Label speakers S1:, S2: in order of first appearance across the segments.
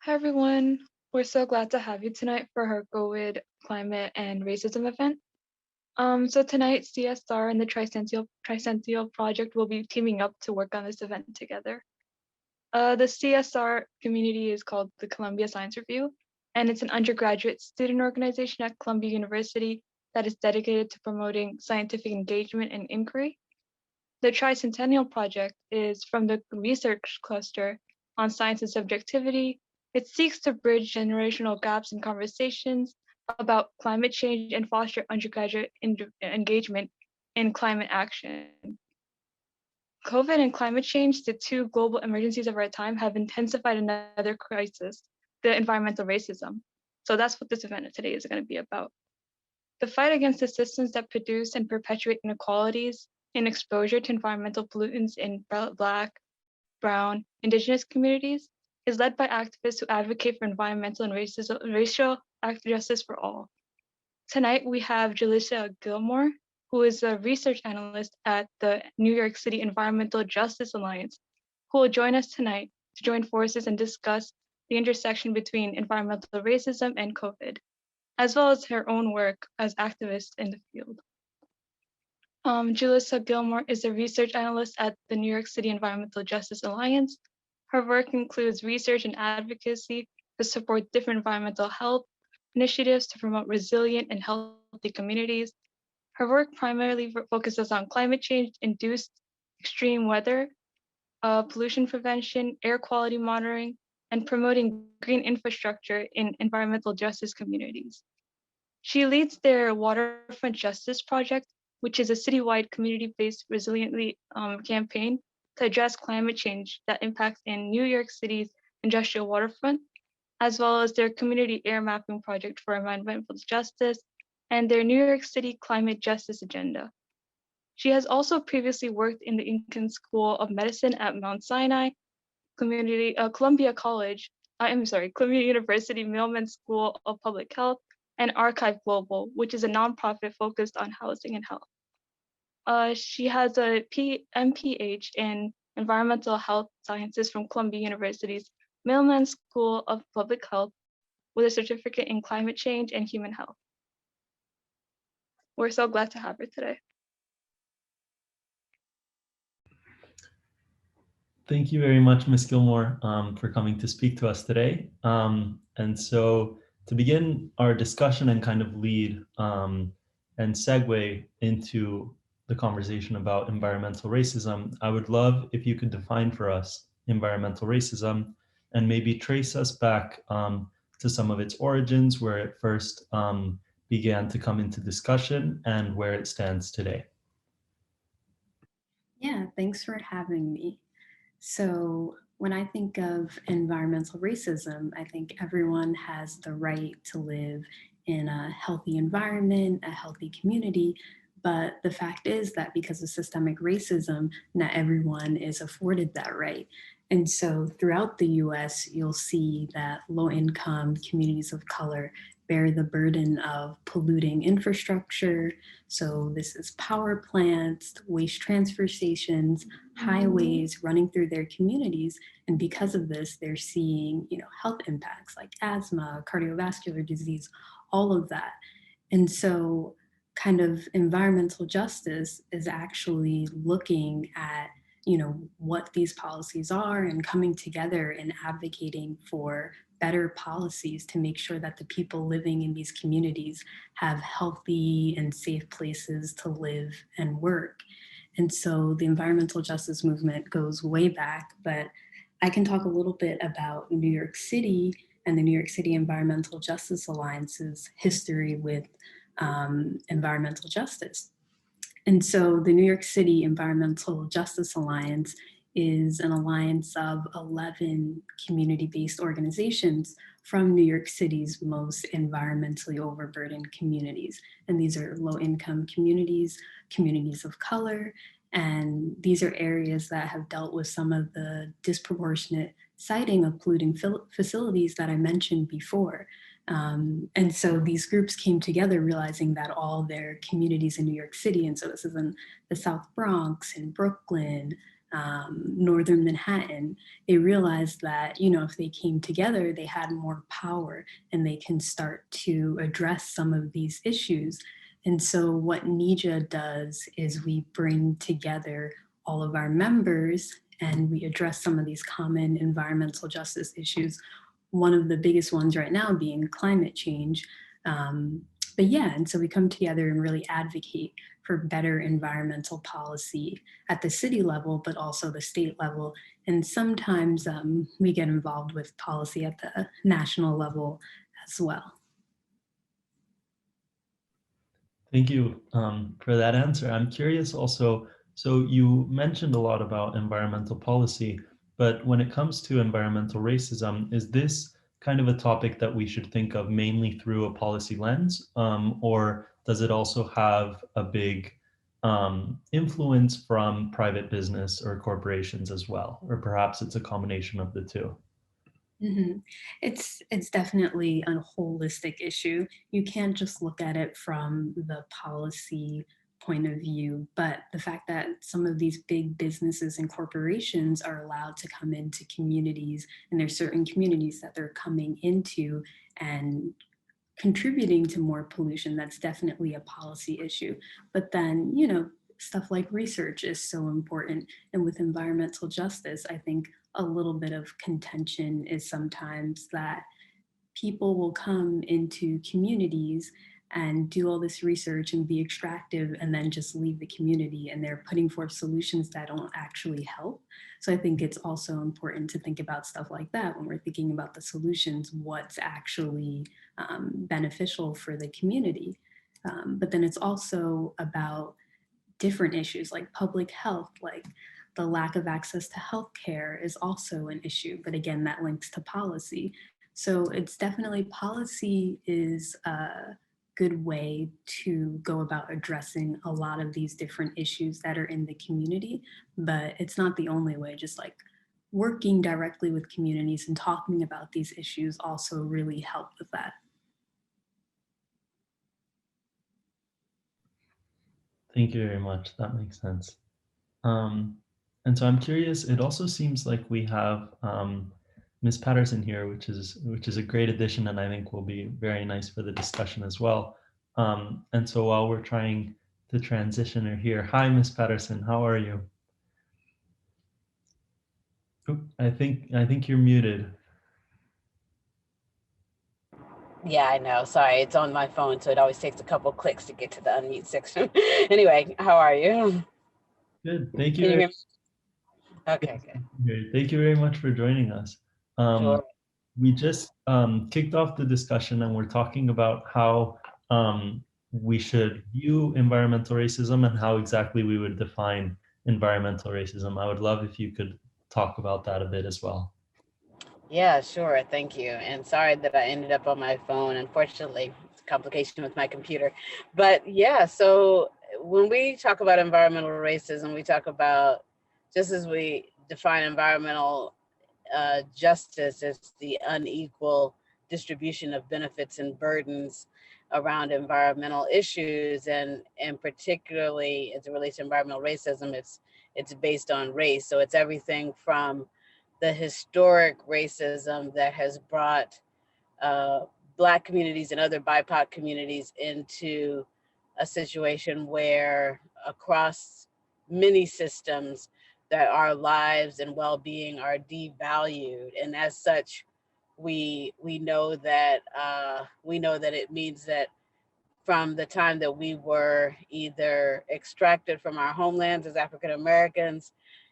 S1: Hi everyone. We're so glad to have you tonight for our COVID climate and racism event. So tonight CSR and the Tricentennial Project will be teaming up to work on this event together. The CSR community is called the Columbia Science Review, and it's an undergraduate student organization at Columbia University that is dedicated to promoting scientific engagement and inquiry. The Tricentennial Project is from the research cluster on science and subjectivity. It seeks to bridge generational gaps in conversations about climate change and foster undergraduate engagement in climate action. COVID and climate change, the two global emergencies of our time, have intensified another crisis, the environmental racism. So that's what this event today is going to be about. The fight against the systems that produce and perpetuate inequalities in exposure to environmental pollutants in Black, Brown, Indigenous communities is led by activists who advocate for environmental and racial justice for all. Tonight, we have Jalisa Gilmore, who is a research analyst at the New York City Environmental Justice Alliance, who will join us tonight to join forces and discuss the intersection between environmental racism and COVID, as well as her own work as activist in the field. Jalisa Gilmore is a research analyst at the New York City Environmental Justice Alliance. Her work includes research and advocacy to support different environmental health initiatives to promote resilient and healthy communities. Her work primarily focuses on climate change-induced extreme weather, pollution prevention, air quality monitoring, and promoting green infrastructure in environmental justice communities. She leads their Waterfront Justice Project, which is a citywide community-based resiliently campaign to address climate change that impacts in New York City's industrial waterfront, as well as their community air mapping project for environmental justice and their New York City climate justice agenda. She has also previously worked in the Incan School of Medicine at Mount Sinai, Columbia University Millman School of Public Health, and Archive Global, which is a nonprofit focused on housing and health. She has a MPH in Environmental Health Sciences from Columbia University's Millman School of Public Health with a certificate in climate change and human health. We're so glad to have her today.
S2: Thank you very much, Ms. Gilmore, for coming to speak to us today. And so to begin our discussion and kind of lead and segue into the conversation about environmental racism, I would love if you could define for us environmental racism and maybe trace us back to some of its origins, where it first began to come into discussion and where it stands today.
S3: Yeah, thanks for having me. So when I think of environmental racism, I think everyone has the right to live in a healthy environment, a healthy community. But the fact is that because of systemic racism, not everyone is afforded that right. And so throughout the US, you'll see that low-income communities of color bear the burden of polluting infrastructure. So this is power plants, waste transfer stations, highways running through their communities. And because of this, they're seeing, health impacts like asthma, cardiovascular disease, all of that. And so kind of environmental justice is actually looking at what these policies are and coming together and advocating for better policies to make sure that the people living in these communities have healthy and safe places to live and work. And so the environmental justice movement goes way back, but I can talk a little bit about New York City and the New York City Environmental Justice Alliance's history with environmental justice. And so the New York City Environmental Justice Alliance is an alliance of 11 community-based organizations from New York City's most environmentally overburdened communities. And these are low-income communities, communities of color, and these are areas that have dealt with some of the disproportionate siting of polluting facilities that I mentioned before. And so these groups came together realizing that all their communities in New York City, and so this is in the South Bronx, in Brooklyn, Northern Manhattan, they realized that, you know, if they came together, they had more power and they can start to address some of these issues. And so what NYCP does is we bring together all of our members and we address some of these common environmental justice issues. One of the biggest ones right now being climate change. But yeah, and so we come together and really advocate for better environmental policy at the city level, but also the state level. And sometimes we get involved with policy at the national level as well.
S2: Thank you for that answer. I'm curious also, so you mentioned a lot about environmental policy, but when it comes to environmental racism, is this kind of a topic that we should think of mainly through a policy lens, or does it also have a big influence from private business or corporations as well? Or perhaps it's a combination of the two?
S3: Mm-hmm. It's definitely a holistic issue. You can't just look at it from the policy point of view, but the fact that some of these big businesses and corporations are allowed to come into communities, and there's certain communities that they're coming into and contributing to more pollution, that's definitely a policy issue. But then, you know, stuff like research is so important. And with environmental justice, I think a little bit of contention is sometimes that people will come into communities and do all this research and be extractive and then just leave the community, and they're putting forth solutions that don't actually help. So I think it's also important to think about stuff like that when we're thinking about the solutions, what's actually beneficial for the community. But then it's also about different issues like public health, like the lack of access to healthcare is also an issue, but again, that links to policy. So it's definitely, policy is a good way to go about addressing a lot of these different issues that are in the community, but it's not the only way. Just like working directly with communities and talking about these issues also really help with that.
S2: Thank you very much. That makes sense. And so I'm curious, it also seems like we have Ms. Patterson here, which is a great addition, and I think will be very nice for the discussion as well. And so while we're trying to transition her here, hi, Ms. Patterson, how are you? Oop, I think you're muted.
S4: Yeah, I know. Sorry, it's on my phone, so it always takes a couple clicks to get to the unmute section. Anyway, how are you?
S2: Good. Thank you.
S4: Can you hear me? Okay, good.
S2: Thank you very much for joining us.
S4: Sure.
S2: We just kicked off the discussion, and we're talking about how we should view environmental racism and how exactly we would define environmental racism. I would love if you could talk about that a bit as well.
S4: Yeah, sure. Thank you. And sorry that I ended up on my phone. Unfortunately, it's a complication with my computer. But yeah, so when we talk about environmental racism, we talk about, just as we define environmental justice as the unequal distribution of benefits and burdens around environmental issues, and particularly as it relates to environmental racism, it's based on race. So it's everything from the historic racism that has brought Black communities and other BIPOC communities into a situation where across many systems that our lives and well-being are devalued, and as such, we know that it means that from the time that we were either extracted from our homelands as African Americans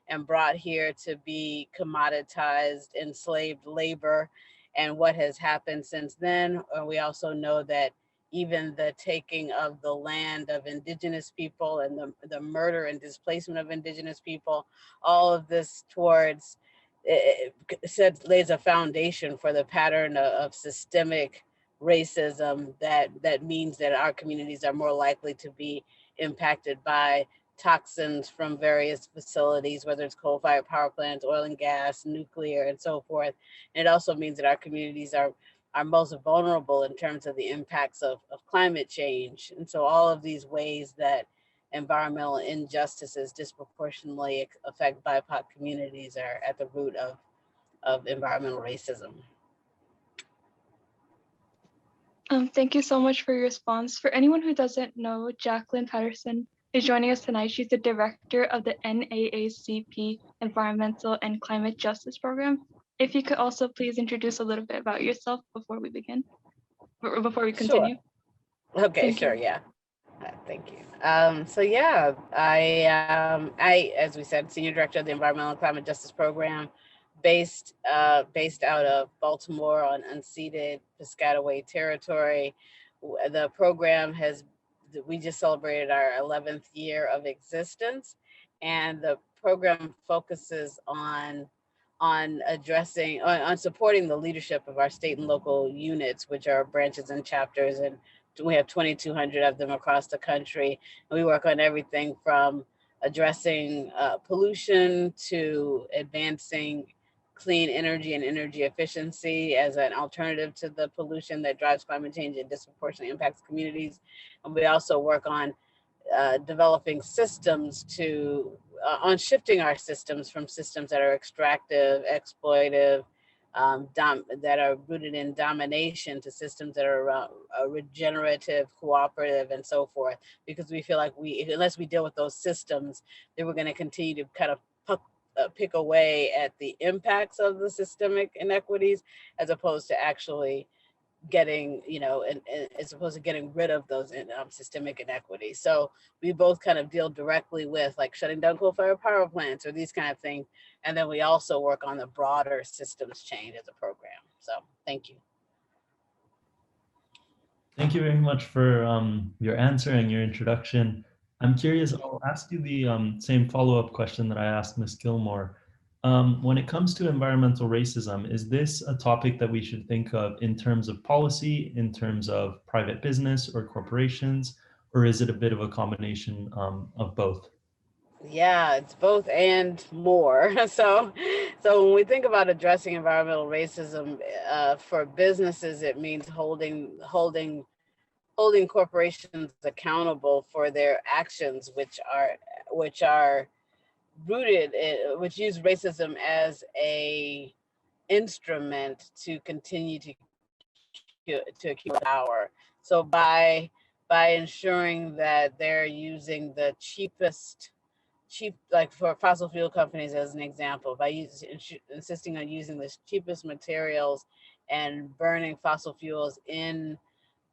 S4: and brought here to be commoditized, enslaved labor, and what has happened since then. We also know that even the taking of the land of Indigenous people and the murder and displacement of Indigenous people, all of this towards, lays a foundation for the pattern of systemic racism that means that our communities are more likely to be impacted by toxins from various facilities, whether it's coal-fired power plants, oil and gas, nuclear, and so forth. And it also means that our communities are are most vulnerable in terms of the impacts of climate change. And so all of these ways that environmental injustices disproportionately affect BIPOC communities are at the root of environmental racism.
S1: Thank you so much for your response. For anyone who doesn't know, Jacqueline Patterson is joining us tonight. She's the director of the NAACP Environmental and Climate Justice Program. If you could also please introduce a little bit about yourself before we begin, or before we continue.
S4: Sure. Okay,
S1: Thank
S4: sure,
S1: you.
S4: yeah. Thank you. So yeah, I, as we said, senior director of the Environmental and Climate Justice Program, based out of Baltimore on unceded Piscataway territory. The program we just celebrated our 11th year of existence, and the program focuses on supporting the leadership of our state and local units, which are branches and chapters, and we have 2,200 of them across the country. And we work on everything from addressing pollution to advancing clean energy and energy efficiency as an alternative to the pollution that drives climate change and disproportionately impacts communities. And we also work on developing systems on shifting our systems from systems that are extractive, exploitive, that are rooted in domination to systems that are regenerative, cooperative, and so forth. Because we feel like unless we deal with those systems, then we're going to continue to kind of pick away at the impacts of the systemic inequities, as opposed to actually getting, and as opposed to getting rid of those systemic inequities. So we both kind of deal directly with like shutting down coal-fired power plants or these kind of things. And then we also work on the broader systems change as a program. So thank you.
S2: Thank you very much for your answer and your introduction. I'm curious, I'll ask you the same follow-up question that I asked Ms. Gilmore. When it comes to environmental racism, is this a topic that we should think of in terms of policy, in terms of private business or corporations, or is it a bit of a combination of both?
S4: Yeah, it's both and more. So when we think about addressing environmental racism for businesses, it means holding corporations accountable for their actions, which are rooted in, which use racism as a instrument to continue to accumulate power. So by ensuring that they're using the cheap, like for fossil fuel companies as an example, by insisting on using the cheapest materials and burning fossil fuels in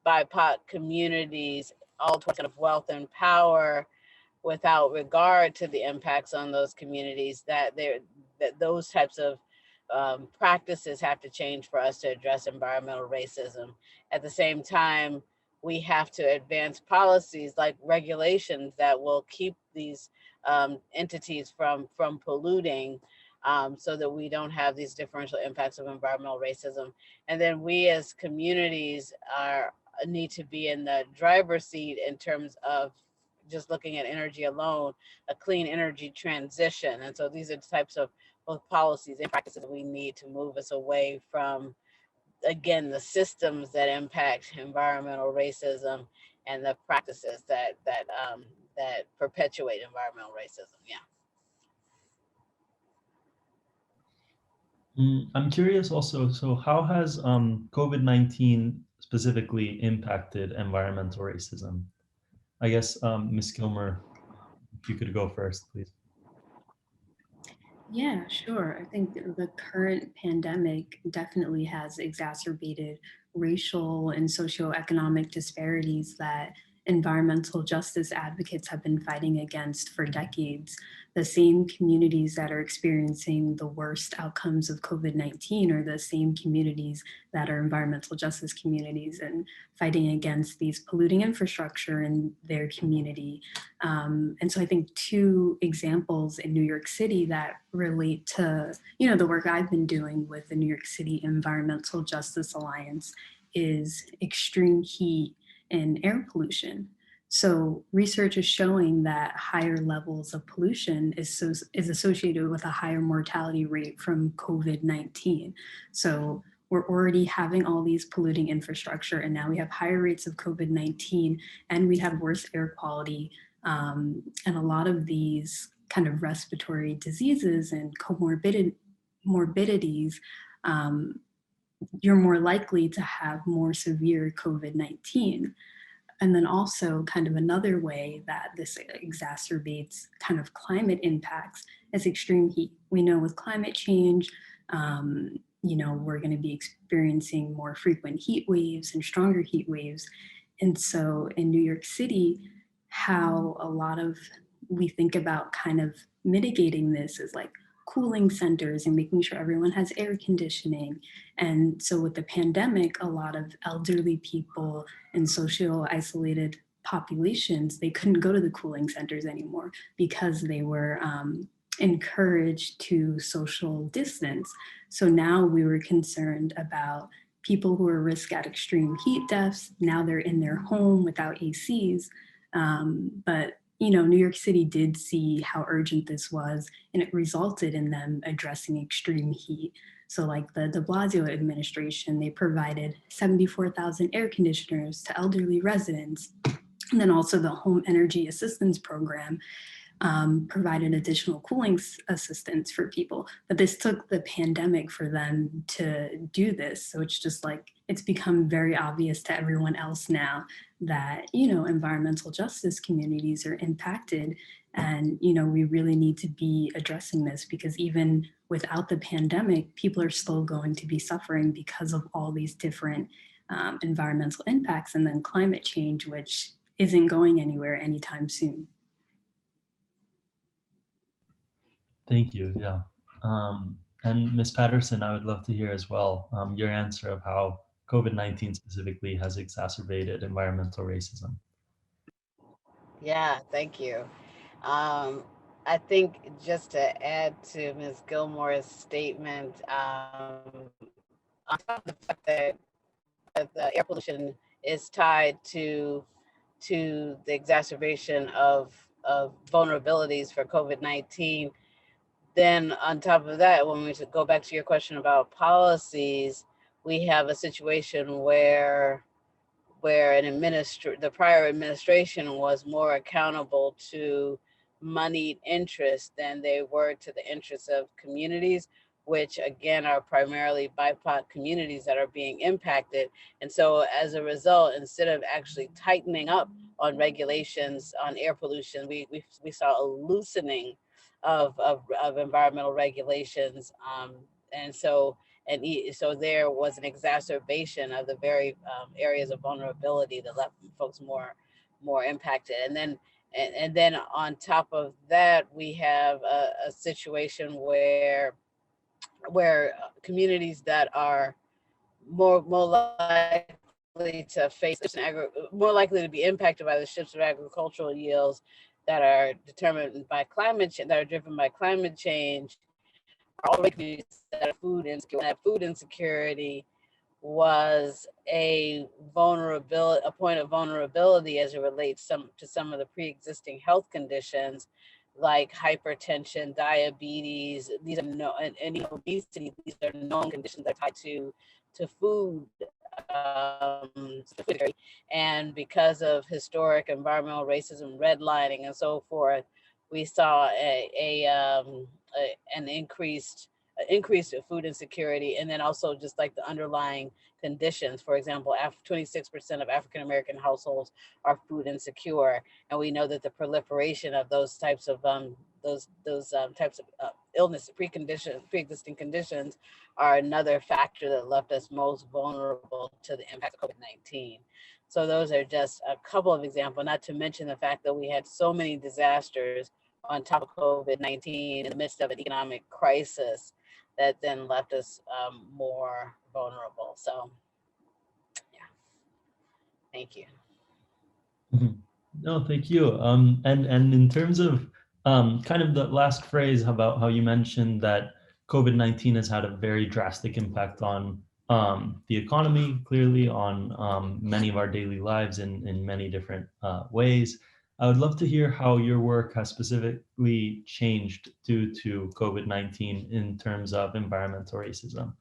S4: BIPOC communities, all towards kind of wealth and power, without regard to the impacts on those communities, that those types of practices have to change for us to address environmental racism. At the same time, we have to advance policies like regulations that will keep these entities from polluting, so that we don't have these differential impacts of environmental racism. And then we as communities need to be in the driver's seat in terms of just looking at energy alone, a clean energy transition. And so these are the types of both policies and practices we need to move us away from, again, the systems that impact environmental racism and the practices that perpetuate environmental racism. Yeah.
S2: I'm curious also, so how has COVID-19 specifically impacted environmental racism? I guess, Ms. Gilmore, if you could go first, please.
S3: Yeah, sure. I think the current pandemic definitely has exacerbated racial and socioeconomic disparities that environmental justice advocates have been fighting against for decades. The same communities that are experiencing the worst outcomes of COVID-19 are the same communities that are environmental justice communities and fighting against these polluting infrastructure in their community. And so I think two examples in New York City that relate to, the work I've been doing with the New York City Environmental Justice Alliance is extreme heat and air pollution. So research is showing that higher levels of pollution is associated with a higher mortality rate from COVID-19. So we're already having all these polluting infrastructure, and now we have higher rates of COVID-19, and we have worse air quality, and a lot of these kind of respiratory diseases and morbidities, you're more likely to have more severe COVID-19. And then also kind of another way that this exacerbates kind of climate impacts is extreme heat. We know with climate change, we're going to be experiencing more frequent heat waves and stronger heat waves. And so in New York City, how a lot of we think about kind of mitigating this is like cooling centers and making sure everyone has air conditioning. And so with the pandemic, a lot of elderly people and social isolated populations, they couldn't go to the cooling centers anymore because they were encouraged to social distance. So now we were concerned about people who are risk at extreme heat deaths. Now they're in their home without ACs. But New York City did see how urgent this was, and it resulted in them addressing extreme heat. So like the de Blasio administration, they provided 74,000 air conditioners to elderly residents. And then also the Home Energy Assistance Program provided additional cooling assistance for people. But this took the pandemic for them to do this. So it's just like, it's become very obvious to everyone else now that, environmental justice communities are impacted. And, we really need to be addressing this, because even without the pandemic, people are still going to be suffering because of all these different environmental impacts, and then climate change, which isn't going anywhere anytime soon.
S2: Thank you. Yeah. And Ms. Patterson, I would love to hear as well your answer of how COVID-19 specifically has exacerbated environmental racism.
S4: Yeah, thank you. I think just to add to Ms. Gilmore's statement, on top of the fact that the air pollution is tied to the exacerbation of vulnerabilities for COVID-19, then on top of that, when we go back to your question about policies, we have a situation where the prior administration was more accountable to moneyed interests than they were to the interests of communities, which again are primarily BIPOC communities that are being impacted. And so as a result, instead of actually tightening up on regulations on air pollution, we saw a loosening of environmental regulations. So there was an exacerbation of the very areas of vulnerability that left folks more impacted. And then on top of that, we have a situation where communities that are more likely to face more likely to be impacted by the shifts of agricultural yields that are determined by climate change, that are driven by climate change, are already communities that have food insecurity. That food insecurity was a point of vulnerability as it relates to some of the pre-existing health conditions like hypertension, diabetes. These are and obesity. These are known conditions that are tied to food. And because of historic environmental racism, redlining, and so forth, we saw an increased of food insecurity, and then also just like the underlying conditions. For example, 26% of African American households are food insecure, and we know that the proliferation of those types of illness, pre-existing conditions, are another factor that left us most vulnerable to the impact of COVID-19. So those are just a couple of examples, not to mention the fact that we had so many disasters on top of COVID-19 in the midst of an economic crisis that then left us more vulnerable. So, yeah, thank you.
S2: No, thank you. And in terms of kind of the last phrase about how you mentioned that COVID-19 has had a very drastic impact on the economy, clearly on many of our daily lives in many different ways. I would love to hear how your work has specifically changed due to COVID-19 in terms of environmental racism.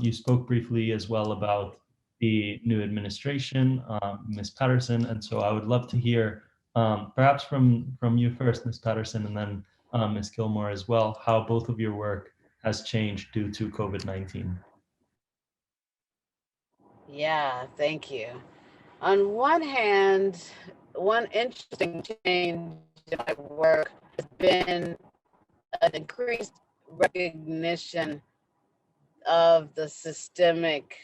S2: You spoke briefly as well about the new administration, Ms. Patterson, and so I would love to hear, perhaps from you first, Ms. Patterson, and then Ms. Gilmore as well, how both of your work has changed due to COVID-19.
S4: Yeah, thank you. On one hand, one interesting change in my work has been an increased recognition of the systemic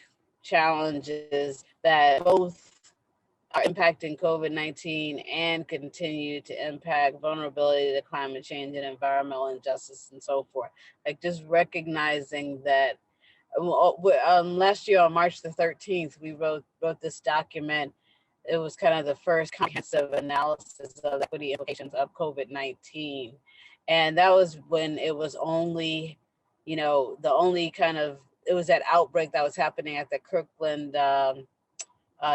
S4: challenges that both are impacting COVID-19 and continue to impact vulnerability to climate change and environmental injustice and so forth. Like just recognizing that last year on March the 13th, we wrote this document. It was kind of the first comprehensive analysis of the equity implications of COVID-19. And that was when it was only, the only kind of, it was that outbreak that was happening at the Kirkland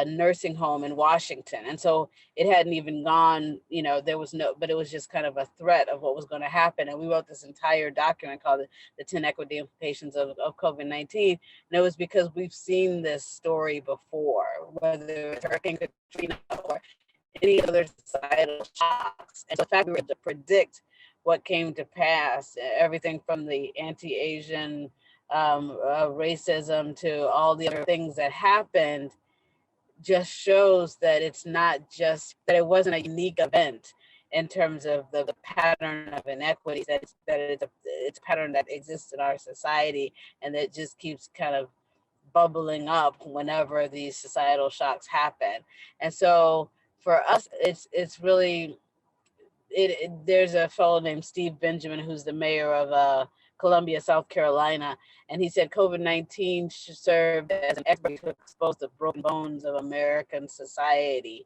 S4: nursing home in Washington. And so it hadn't even gone, there was no, but it was just kind of a threat of what was going to happen. And we wrote this entire document called the 10 Equity Implications of COVID-19. And it was because we've seen this story before, whether it's Hurricane Katrina or any other societal shocks. And so the fact we were able to predict what came to pass, everything from the anti-Asian racism to all the other things that happened, just shows that it's not just that it wasn't a unique event in terms of the pattern of inequities, that it's a pattern that exists in our society and that just keeps kind of bubbling up whenever these societal shocks happen. And so for us, it's really, there's a fellow named Steve Benjamin, who's the mayor of Columbia, South Carolina, and he said COVID-19 served as an expert to expose the broken bones of American society.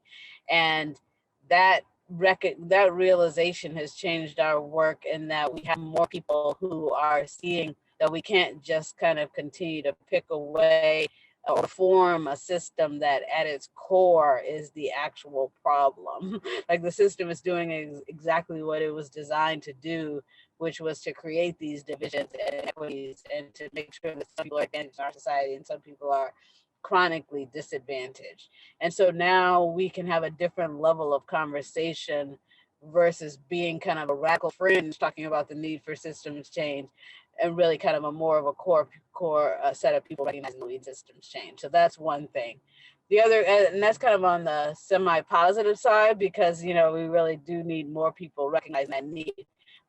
S4: And that realization has changed our work in that we have more people who are seeing that we can't just kind of continue to pick away or form a system that at its core is the actual problem. Like the system is doing exactly what it was designed to do, which was to create these divisions and inequities and to make sure that some people are advantaged in our society and some people are chronically disadvantaged. And so now we can have a different level of conversation versus being kind of a radical fringe talking about the need for systems change, and really kind of a more of a core set of people recognizing the need systems change. So that's one thing. The other, and that's kind of on the semi-positive side, because we really do need more people recognizing that need.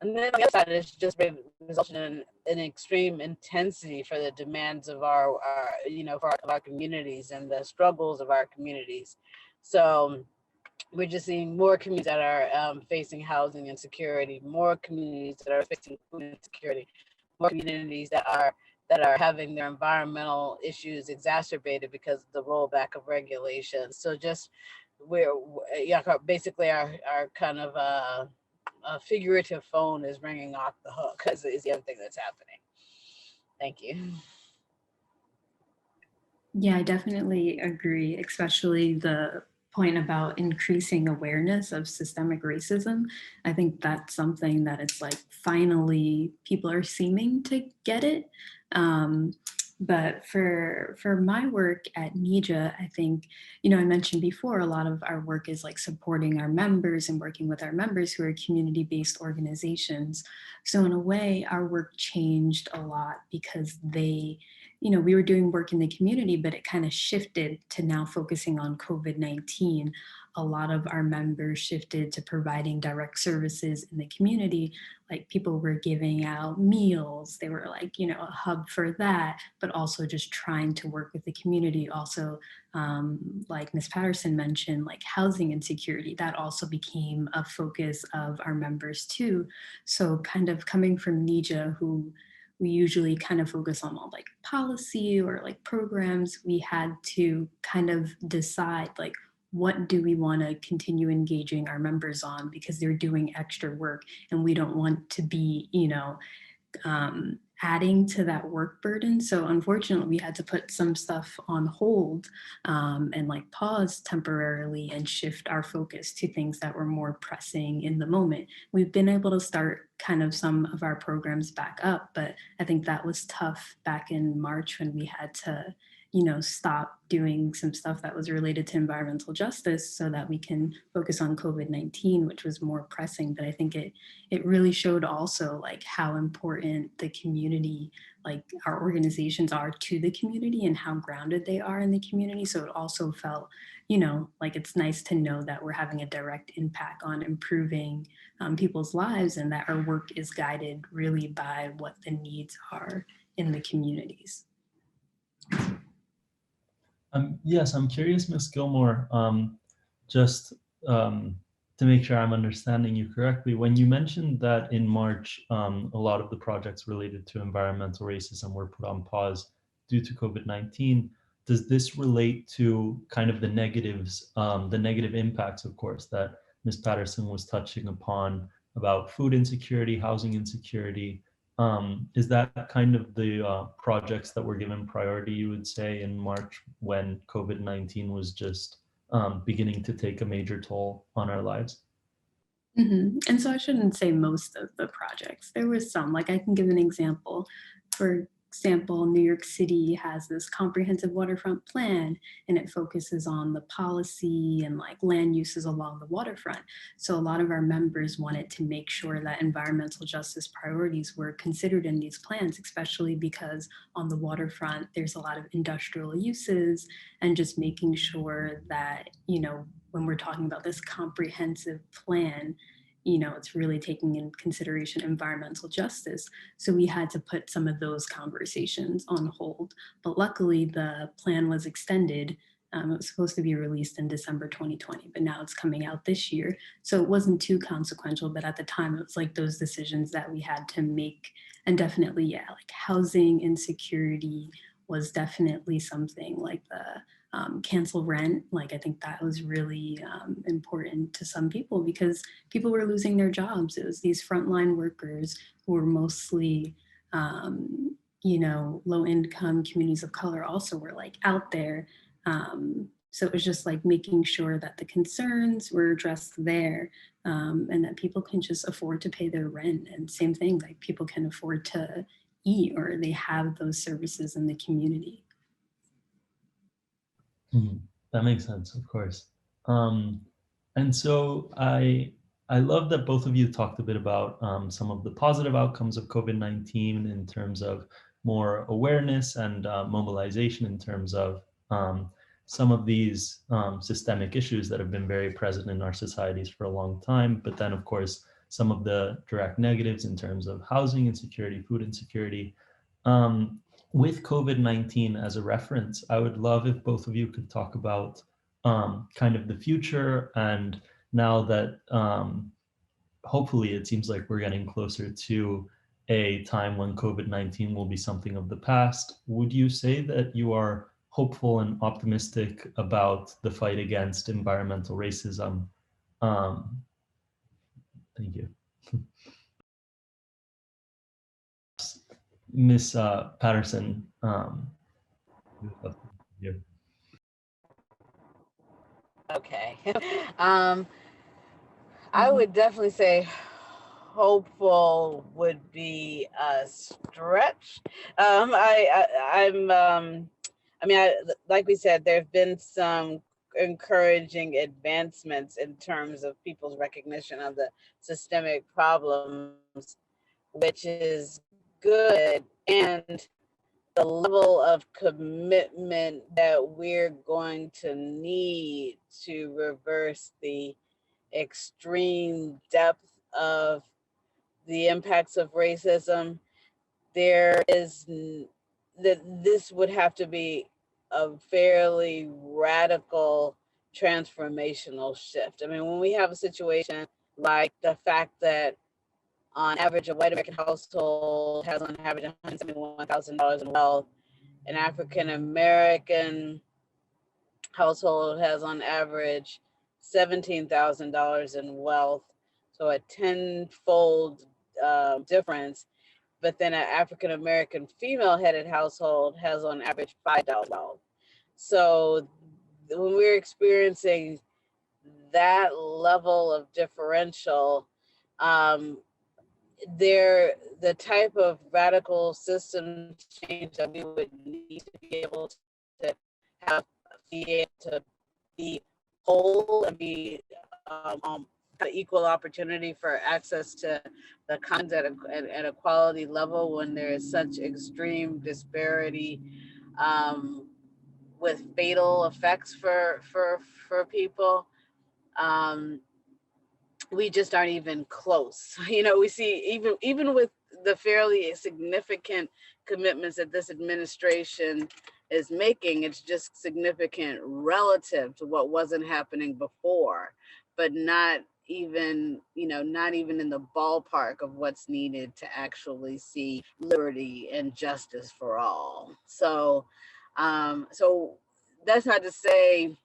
S4: And then on the other side, it's just resulted in an extreme intensity for the demands of our communities and the struggles of our communities. So we're just seeing more communities that are facing housing insecurity, more communities that are facing food insecurity, more communities that are having their environmental issues exacerbated because of the rollback of regulations. So just basically our kind of a figurative phone is ringing off the hook, because it's the other thing that's happening. Thank you.
S3: Yeah, I definitely agree, especially the point about increasing awareness of systemic racism. I think that's something that it's like finally people are seeming to get it. But for my work at NYC, I think, I mentioned before, a lot of our work is like supporting our members and working with our members who are community-based organizations. So in a way, our work changed a lot because we were doing work in the community, but it kind of shifted to now focusing on COVID-19. A lot of our members shifted to providing direct services in the community. Like people were giving out meals. They were like, a hub for that, but also just trying to work with the community. Also, like Ms. Patterson mentioned, like housing insecurity, that also became a focus of our members too. So kind of coming from NYC, who we usually kind of focus on all like policy or like programs, we had to kind of decide like, what do we want to continue engaging our members on, because they're doing extra work and we don't want to be, adding to that work burden. So unfortunately, we had to put some stuff on hold and like pause temporarily and shift our focus to things that were more pressing in the moment. We've been able to start kind of some of our programs back up, but I think that was tough back in March when we had to, you know, stop doing some stuff that was related to environmental justice so that we can focus on COVID-19, which was more pressing. But I think it really showed also like how important the community, like our organizations are to the community and how grounded they are in the community. So it also felt, you know, like it's nice to know that we're having a direct impact on improving people's lives and that our work is guided really by what the needs are in the communities.
S2: Yes, I'm curious, Ms. Gilmore, just to make sure I'm understanding you correctly, when you mentioned that in March, a lot of the projects related to environmental racism were put on pause due to COVID-19, does this relate to kind of the negatives, the negative impacts, of course, that Ms. Patterson was touching upon about food insecurity, housing insecurity? Is that kind of the projects that were given priority, you would say, in March when COVID-19 was just beginning to take a major toll on our lives?
S3: And so I shouldn't say most of the projects. There was some, like I can give an example. For example, New York City has this comprehensive waterfront plan and it focuses on the policy and like land uses along the waterfront. So a lot of our members wanted to make sure that environmental justice priorities were considered in these plans, especially because on the waterfront, there's a lot of industrial uses and just making sure that, you know, when we're talking about this comprehensive plan, you know, it's really taking in consideration environmental justice. So we had to put some of those conversations on hold. But luckily, the plan was extended. It was supposed to be released in December 2020, but now it's coming out this year. So it wasn't too consequential, but at the time, it was like those decisions that we had to make. And definitely, yeah, like housing insecurity was definitely something like the cancel rent. Like I think that was really important to some people because people were losing their jobs. It was these frontline workers who were mostly, you know, low income communities of color also were like out there. So it was just like making sure that the concerns were addressed there and that people can just afford to pay their rent. And same thing, like people can afford to eat or they have those services in the community.
S2: That makes sense, of course. And so I love that both of you talked a bit about some of the positive outcomes of COVID-19 in terms of more awareness and mobilization in terms of some of these systemic issues that have been very present in our societies for a long time. But then, of course, some of the direct negatives in terms of housing insecurity, food insecurity. With COVID-19 as a reference, I would love if both of you could talk about kind of the future, and now that hopefully it seems like we're getting closer to a time when COVID-19 will be something of the past. Would you say that you are hopeful and optimistic about the fight against environmental racism? Thank you. Ms. Patterson,
S4: Okay. I would definitely say hopeful would be a stretch. Like we said, there have been some encouraging advancements in terms of people's recognition of the systemic problems, which is good. And the level of commitment that we're going to need to reverse the extreme depth of the impacts of racism, there is that this would have to be a fairly radical transformational shift. I mean, when we have a situation like the fact that on average, a white American household has on average $171,000 in wealth, an African American household has on average $17,000 in wealth, so a tenfold difference. but then an African-American female-headed household has on average $5. So when we're experiencing that level of differential, the type of radical system change that we would need to be able to have, be able to be whole and be equal opportunity for access to the content at a quality level when there is such extreme disparity, with fatal effects for people. We just aren't even close. You know, we see even with the fairly significant commitments that this administration is making, it's just significant relative to what wasn't happening before, but not even, not even in the ballpark of what's needed to actually see liberty and justice for all. So, so that's not to say,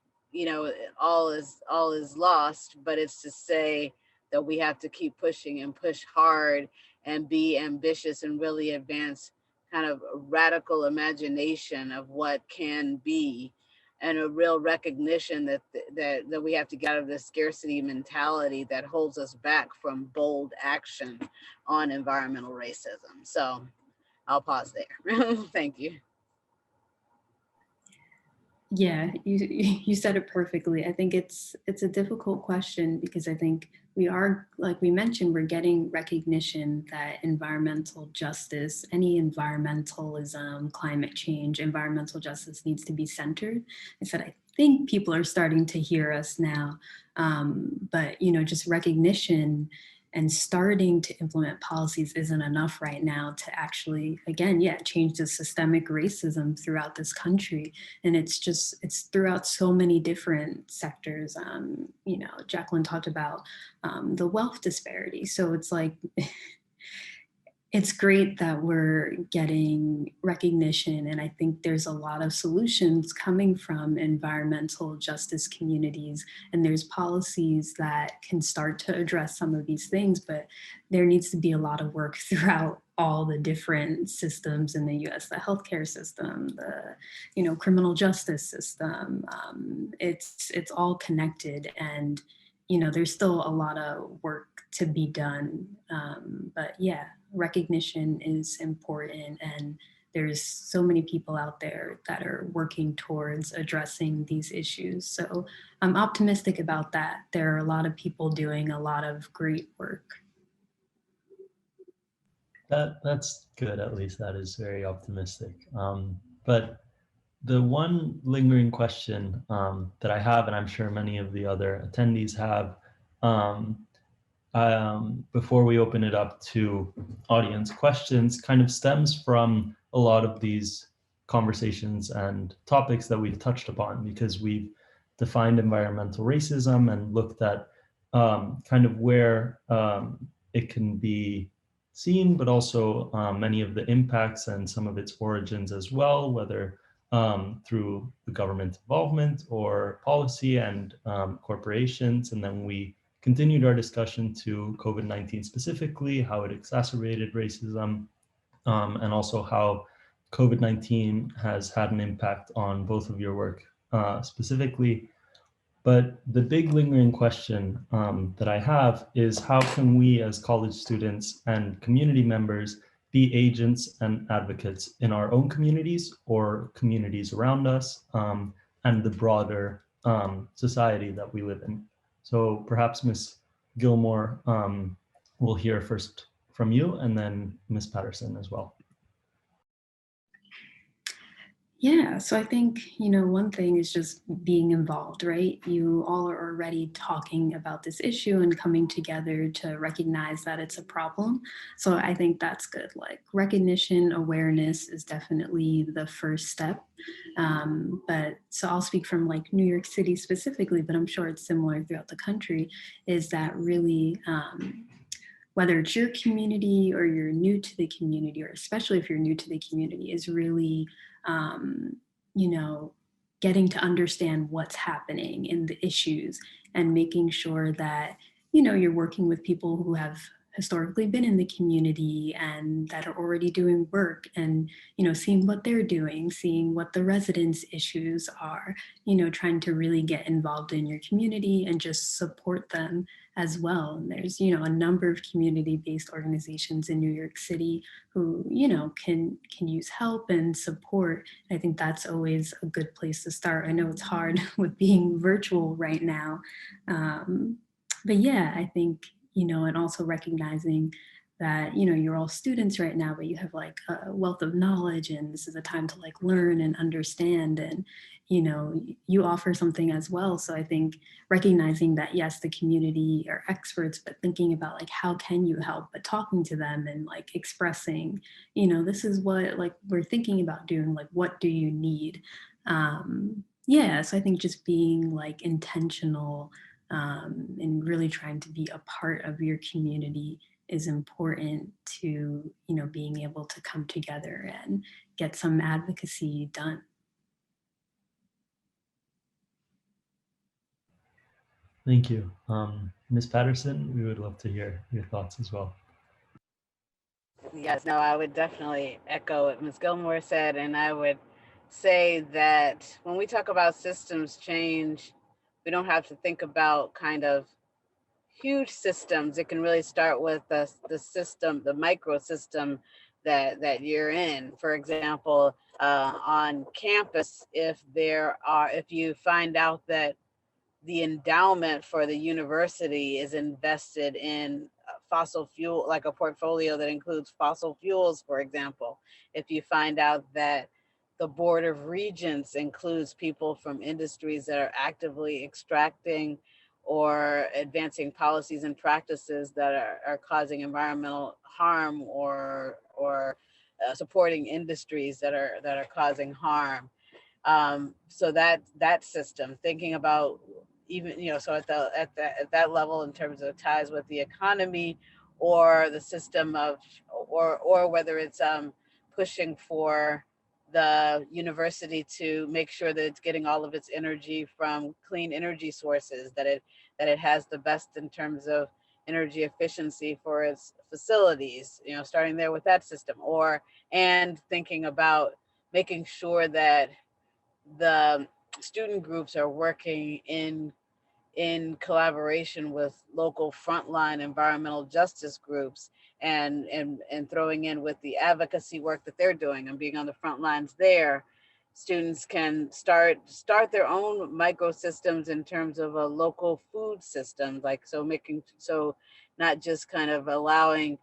S4: all is lost, but it's to say that we have to keep pushing and push hard and be ambitious and really advance kind of a radical imagination of what can be, and a real recognition that we have to get out of this scarcity mentality that holds us back from bold action on environmental racism. So I'll pause there. Thank you.
S3: Yeah, you said it perfectly. I think it's a difficult question because I think we are, like we mentioned, we're getting recognition that environmental justice, any environmentalism, climate change, environmental justice needs to be centered. I said, I think people are starting to hear us now, but just recognition and starting to implement policies isn't enough right now to actually, again, change the systemic racism throughout this country. And it's throughout so many different sectors. Jacqueline talked about the wealth disparity. So it's like, it's great that we're getting recognition, and I think there's a lot of solutions coming from environmental justice communities, and there's policies that can start to address some of these things, but there needs to be a lot of work throughout all the different systems in the US, the healthcare system, the criminal justice system. It's all connected, and there's still a lot of work to be done. But yeah, recognition is important, and there's so many people out there that are working towards addressing these issues. So I'm optimistic about that. There are a lot of people doing a lot of great work.
S2: That's good. At least that is very optimistic. But the one lingering question that I have, and I'm sure many of the other attendees have, before we open it up to audience questions, kind of stems from a lot of these conversations and topics that we've touched upon, because we've defined environmental racism and looked at kind of where it can be seen, but also many of the impacts and some of its origins as well, whether through the government involvement or policy and corporations. And then we continued our discussion to COVID-19 specifically, how it exacerbated racism, and also how COVID-19 has had an impact on both of your work specifically. But the big lingering question that I have is, how can we as college students and community members be agents and advocates in our own communities or communities around us, and the broader society that we live in? So perhaps Ms. Gilmore, we'll hear first from you, and then Ms. Patterson as well.
S3: Yeah, so I think, one thing is just being involved, right? You all are already talking about this issue and coming together to recognize that it's a problem. So I think that's good. Like, recognition, awareness is definitely the first step. But so I'll speak from like New York City specifically, but I'm sure it's similar throughout the country, is that really, whether it's your community or you're new to the community, or especially if you're new to the community, is really getting to understand what's happening in the issues and making sure that, you're working with people who have historically been in the community and that are already doing work, and, seeing what they're doing, seeing what the residents' issues are, trying to really get involved in your community and just support them as well. And there's, a number of community-based organizations in New York City who, can use help and support. I think that's always a good place to start. I know it's hard with being virtual right now. But yeah, I think, and also recognizing that, you're all students right now, but you have like a wealth of knowledge, and this is a time to like learn and understand, and, you offer something as well. So I think recognizing that, yes, the community are experts, but thinking about like, how can you help, but talking to them and like expressing, this is what like we're thinking about doing, like, what do you need? Yeah, so I think just being like intentional and really trying to be a part of your community is important to, being able to come together and get some advocacy done.
S2: Thank you. Ms. Patterson, we would love to hear your thoughts as well.
S4: Yes, no, I would definitely echo what Ms. Gilmore said, and I would say that when we talk about systems change, we don't have to think about kind of huge systems. It can really start with the system, the micro system that you're in. For example, on campus, if you find out that the endowment for the university is invested in fossil fuel, like a portfolio that includes fossil fuels, for example. If you find out that the Board of Regents includes people from industries that are actively extracting or advancing policies and practices that are causing environmental harm, or supporting industries that are causing harm. So that system, thinking about even, so at that level, in terms of ties with the economy, or the system of, or whether it's pushing for the university to make sure that it's getting all of its energy from clean energy sources, that it has the best in terms of energy efficiency for its facilities, starting there with that system, and thinking about making sure that the student groups are working in collaboration with local frontline environmental justice groups, and throwing in with the advocacy work that they're doing and being on the front lines there. Students can start their own microsystems in terms of a local food system, like, so not just kind of allowing,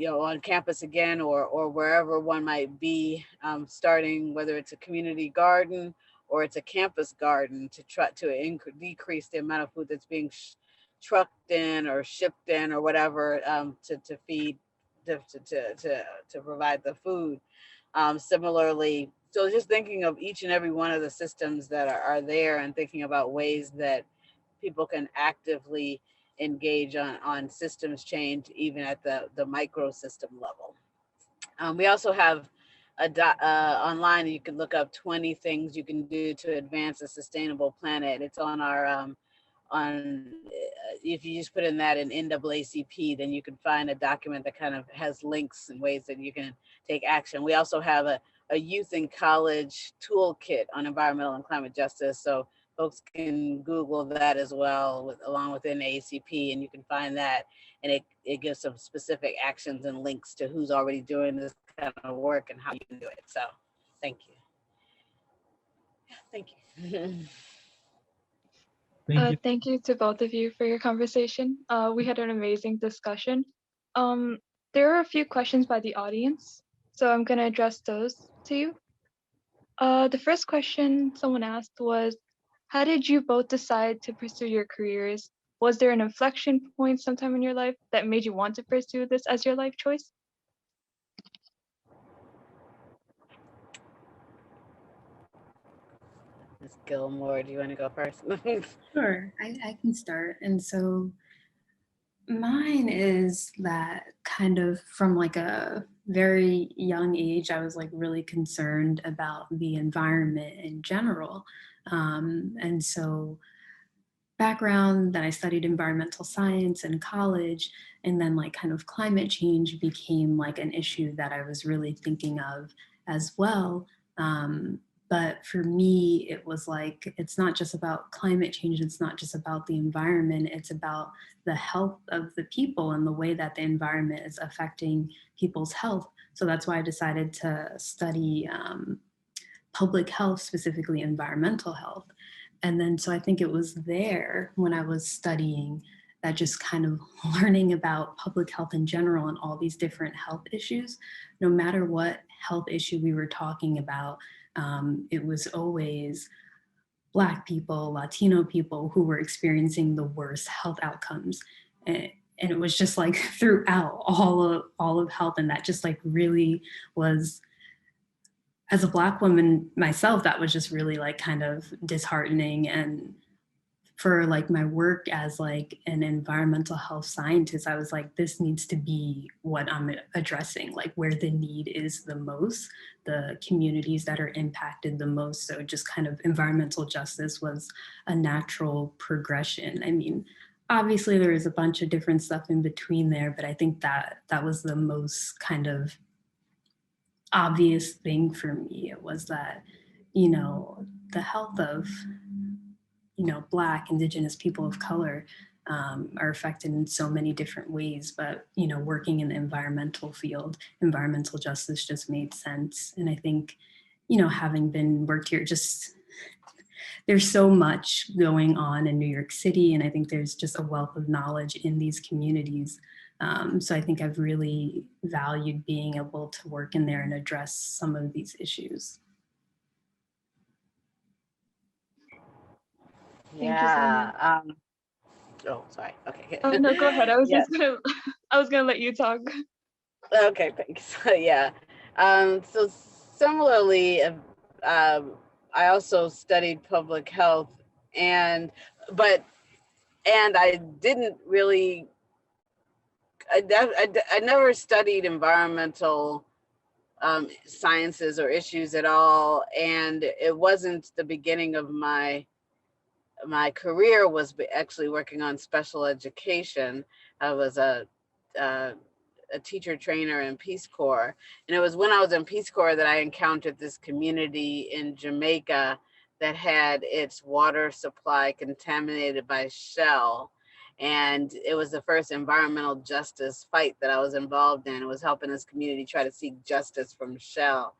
S4: on campus again, or wherever one might be, starting, whether it's a community garden or it's a campus garden, to try to decrease the amount of food that's being trucked in or shipped in or whatever, to feed, to provide the food. Similarly, so just thinking of each and every one of the systems that are there, and thinking about ways that people can actively engage on systems change, even at the micro system level. We also have online, you can look up 20 things you can do to advance a sustainable planet. It's on our if you just put in that in NAACP, then you can find a document that kind of has links and ways that you can take action. We also have a youth in college toolkit on environmental and climate justice, so folks can Google that as well, along with NAACP, and you can find that, and it gives some specific actions and links to who's already doing this kind of work and how you can do it. So thank you. Thank you.
S2: Thank you.
S1: Thank you to both of you for your conversation. We had an amazing discussion. There are a few questions by the audience, so I'm going to address those to you. The first question someone asked was, how did you both decide to pursue your careers? Was there an inflection point sometime in your life that made you want to pursue this as your life choice?
S4: Ms. Gilmore, do you want to go first?
S3: Sure, I can start. And so mine is that kind of from like a very young age, I was like really concerned about the environment in general. And so background. Then I studied environmental science in college, and then like kind of climate change became like an issue that I was really thinking of as well. But for me, it was like, it's not just about climate change, it's not just about the environment, it's about the health of the people and the way that the environment is affecting people's health. So that's why I decided to study public health, specifically environmental health. And then, so I think it was there when I was studying that just kind of learning about public health in general and all these different health issues, no matter what health issue we were talking about, it was always Black people, Latino people who were experiencing the worst health outcomes. And it was just like throughout all of health. And that just like really was, as a Black woman myself, that was just really like kind of disheartening. And for like my work as like an environmental health scientist, I was like, this needs to be what I'm addressing, like where the need is the most, the communities that are impacted the most. So just kind of environmental justice was a natural progression. I mean, obviously there is a bunch of different stuff in between there, but I think that that was the most kind of obvious thing for me. It was that, you know, the health of, you know, Black, Indigenous people of color are affected in so many different ways. But, you know, working in the environmental field, environmental justice just made sense. And I think, you know, having been worked here, just there's so much going on in New York City. And I think there's just a wealth of knowledge in these communities. So I think I've really valued being able to work in there and address some of these issues.
S4: Yeah. Oh, sorry. Okay.
S1: Oh no, go ahead. I was
S4: Yeah.
S1: I was gonna let you talk.
S4: Okay, thanks. Yeah. So similarly, I also studied public health, and I didn't really. I never studied environmental sciences or issues at all, and it wasn't the beginning of my career was actually working on special education. I was a teacher trainer in Peace Corps. And it was when I was in Peace Corps that I encountered this community in Jamaica that had its water supply contaminated by Shell. And it was the first environmental justice fight that I was involved in. It was helping this community try to seek justice from Shell.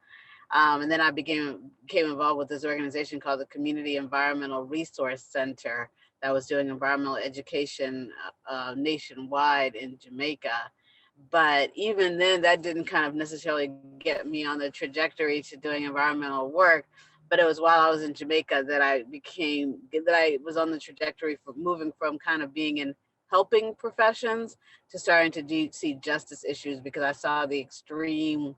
S4: And then I became involved with this organization called the Community Environmental Resource Center that was doing environmental education nationwide in Jamaica. But even then, that didn't kind of necessarily get me on the trajectory to doing environmental work. But it was while I was in Jamaica that I was on the trajectory for moving from kind of being in helping professions to starting to see justice issues, because I saw the extreme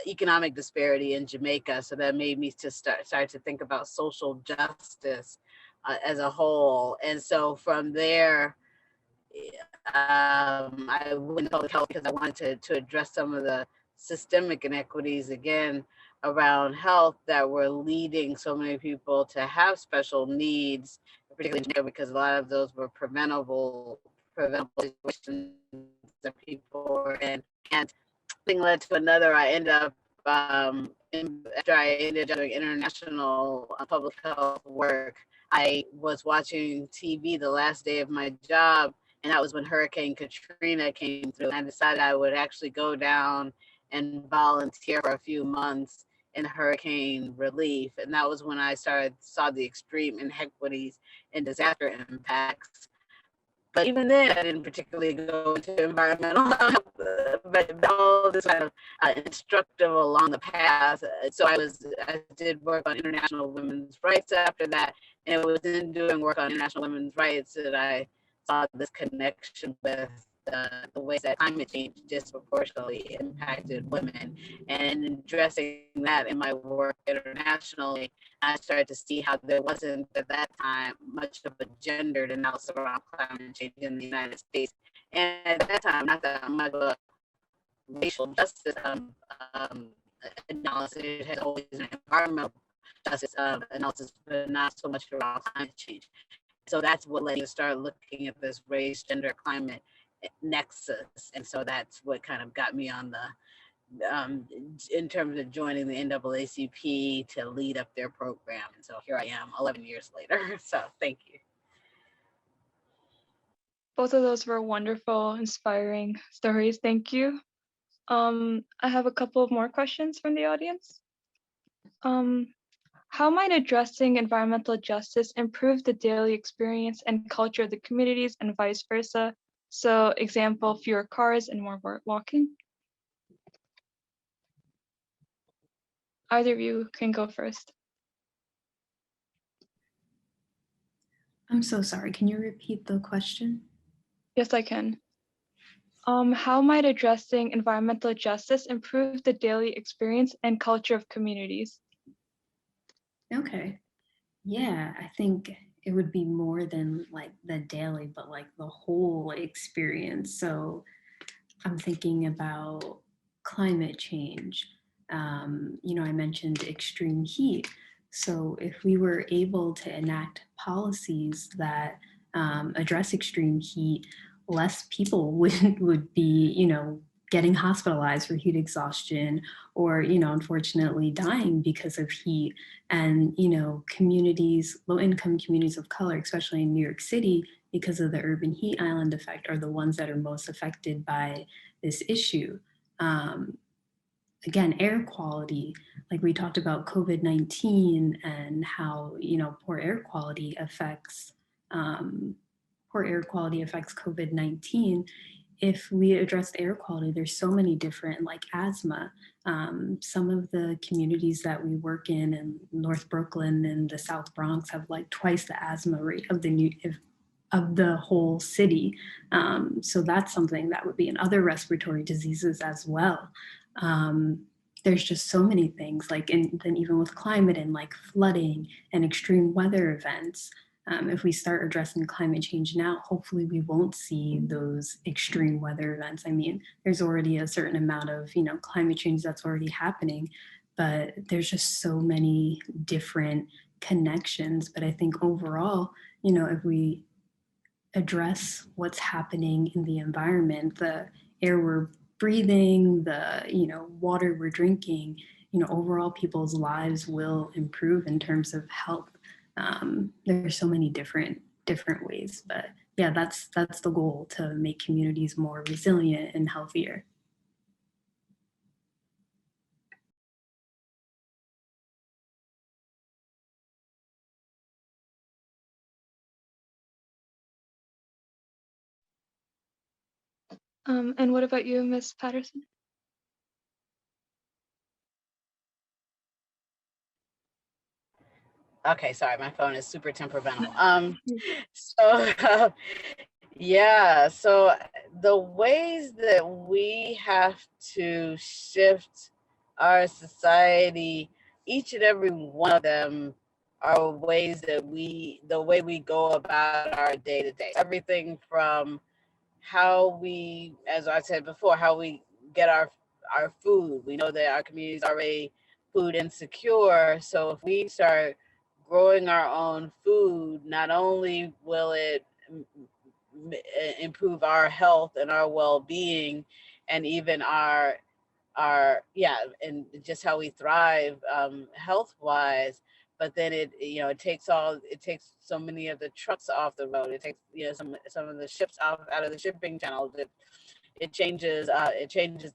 S4: economic disparity in Jamaica. So that made me to start to think about social justice as a whole. And so from there, I went to public health because I wanted to address some of the systemic inequities again around health that were leading so many people to have special needs, particularly because a lot of those were preventable situations that people were in. And thing led to another. I ended up after I ended up doing international public health work, I was watching TV the last day of my job, and that was when Hurricane Katrina came through. And I decided I would actually go down and volunteer for a few months in hurricane relief. And that was when I saw the extreme inequities and disaster impacts. But even then, I didn't particularly go into environmental health, but all this kind of instructive along the path. So I did work on international women's rights after that. And it was in doing work on international women's rights that I saw this connection with the ways that climate change disproportionately impacted women. And in addressing that in my work internationally, I started to see how there wasn't at that time much of a gendered analysis around climate change in the United States. And at that time, not that much of a racial justice analysis, it had always been environmental justice analysis, but not so much around climate change. So that's what led me to start looking at this race, gender, climate nexus. And so that's what kind of got me on the, in terms of joining the NAACP to lead up their program. And so here I am 11 years later. So thank you.
S1: Both of those were wonderful, inspiring stories. Thank you. I have a couple of more questions from the audience. How might addressing environmental justice improve the daily experience and culture of the communities and vice versa? So example, fewer cars and more walking. Either of you can go first.
S3: I'm so sorry. Can you repeat the question?
S1: Yes, I can. How might addressing environmental justice improve the daily experience and culture of communities?
S3: Okay. Yeah, I think it would be more than like the daily, but like the whole experience. So I'm thinking about climate change. I mentioned extreme heat. So if we were able to enact policies that address extreme heat, less people would be, getting hospitalized for heat exhaustion or, unfortunately dying because of heat. And, communities, low-income communities of color, especially in New York City, because of the urban heat island effect, are the ones that are most affected by this issue. Again, air quality, like we talked about COVID-19 and how, poor air quality affects COVID-19. If we addressed air quality, there's so many different, like asthma. Some of the communities that we work in North Brooklyn and the South Bronx have like twice the asthma rate of the whole city. So that's something that would be in other respiratory diseases as well. There's just so many things, and then even with climate and like flooding and extreme weather events. If we start addressing climate change now, hopefully we won't see those extreme weather events. I mean, there's already a certain amount of, climate change that's already happening, but there's just so many different connections. But I think overall, if we address what's happening in the environment, the air we're breathing, the water we're drinking, overall people's lives will improve in terms of health. There's so many different ways, but yeah, that's the goal, to make communities more resilient and healthier.
S1: And what about you, Ms. Patterson?
S4: Okay, sorry, my phone is super temperamental. So yeah, so the ways that we have to shift our society, each and every one of them are ways that the way we go about our day to day. Everything from how we, as I said before, how we get our food. We know that our community is already food insecure. So if we start growing our own food, not only will it improve our health and our well-being, and even our and just how we thrive health-wise, but then it takes so many of the trucks off the road. It takes some of the ships out of the shipping channels. It changes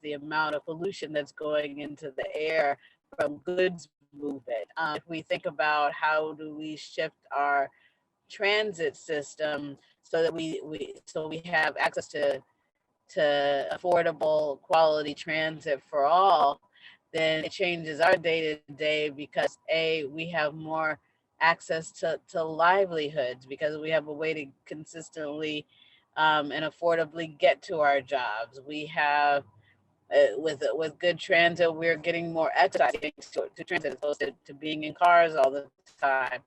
S4: the amount of pollution that's going into the air from goods movement. If we think about how do we shift our transit system so that we have access to affordable quality transit for all, then it changes our day-to-day, because we have more access to livelihoods, because we have a way to consistently and affordably get to our jobs. We have with good transit, we're getting more exercise to transit, as opposed to being in cars all the time.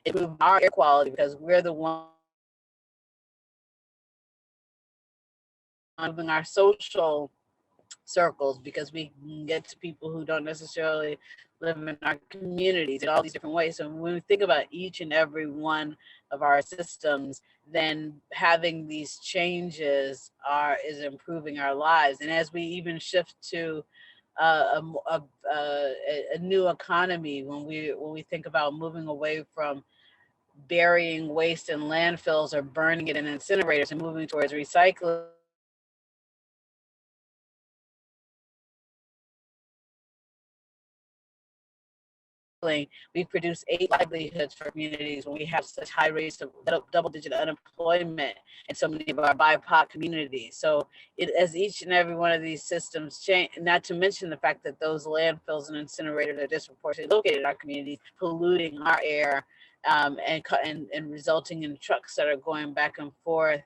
S4: Improve our air quality, because we're the one improving our social circles, because we can get to people who don't necessarily live in our communities in all these different ways. So when we think about each and every one of our systems, then having these changes is improving our lives. And as we even shift to a new economy, when we think about moving away from burying waste in landfills or burning it in incinerators and moving towards recycling, we produce 8 livelihoods for communities when we have such high rates of double-digit unemployment in so many of our BIPOC communities. So as each and every one of these systems change, not to mention the fact that those landfills and incinerators are disproportionately located in our communities, polluting our air, and resulting in trucks that are going back and forth,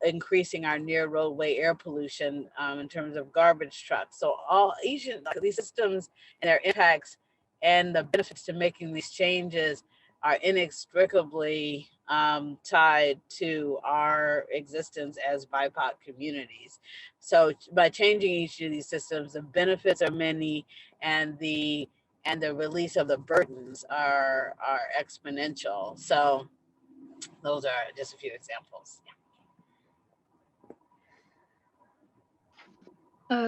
S4: increasing our near roadway air pollution in terms of garbage trucks. So each of these systems and their impacts and the benefits to making these changes are inextricably tied to our existence as BIPOC communities. So by changing each of these systems, the benefits are many, and the release of the burdens are exponential. So those are just a few examples.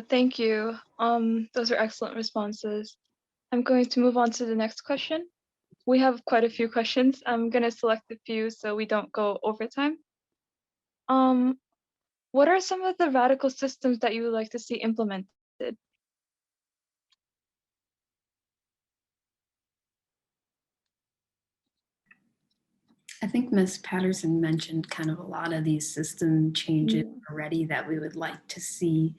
S1: Thank you. Those are excellent responses. I'm going to move on to the next question. We have quite a few questions. I'm going to select a few so we don't go over time. What are some of the radical systems that you would like to see implemented?
S3: I think Ms. Patterson mentioned kind of a lot of these system changes already that we would like to see,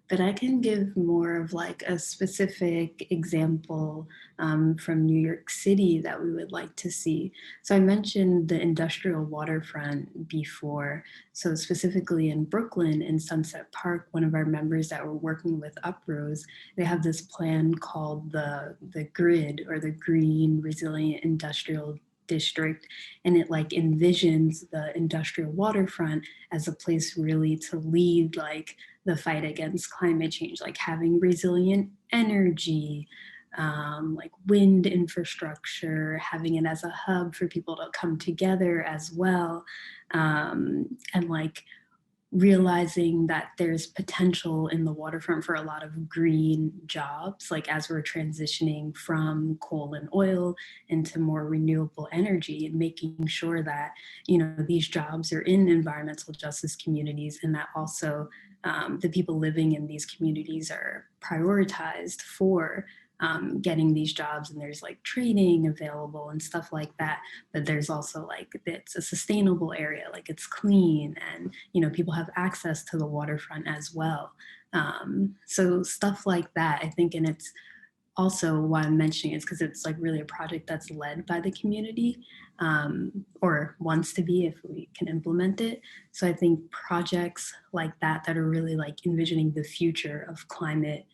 S3: but I can give more of like a specific example from New York City that we would like to see. So I mentioned the industrial waterfront before. So specifically in Brooklyn, in Sunset Park, one of our members that we're working with Uprose, they have this plan called the GRID, or the Green Resilient Industrial District, and it like envisions the industrial waterfront as a place really to lead like the fight against climate change, like having resilient energy, like wind infrastructure, having it as a hub for people to come together as well, and like realizing that there's potential in the waterfront for a lot of green jobs, like as we're transitioning from coal and oil into more renewable energy, and making sure that, you know, these jobs are in environmental justice communities, and that also the people living in these communities are prioritized for getting these jobs, and there's like training available and stuff like that. But there's also like, it's a sustainable area, like it's clean, and you know, people have access to the waterfront as well. So stuff like that, I think, and it's also why I'm mentioning it is because it's like really a project that's led by the community, or wants to be if we can implement it. So I think projects like that that are really like envisioning the future of climate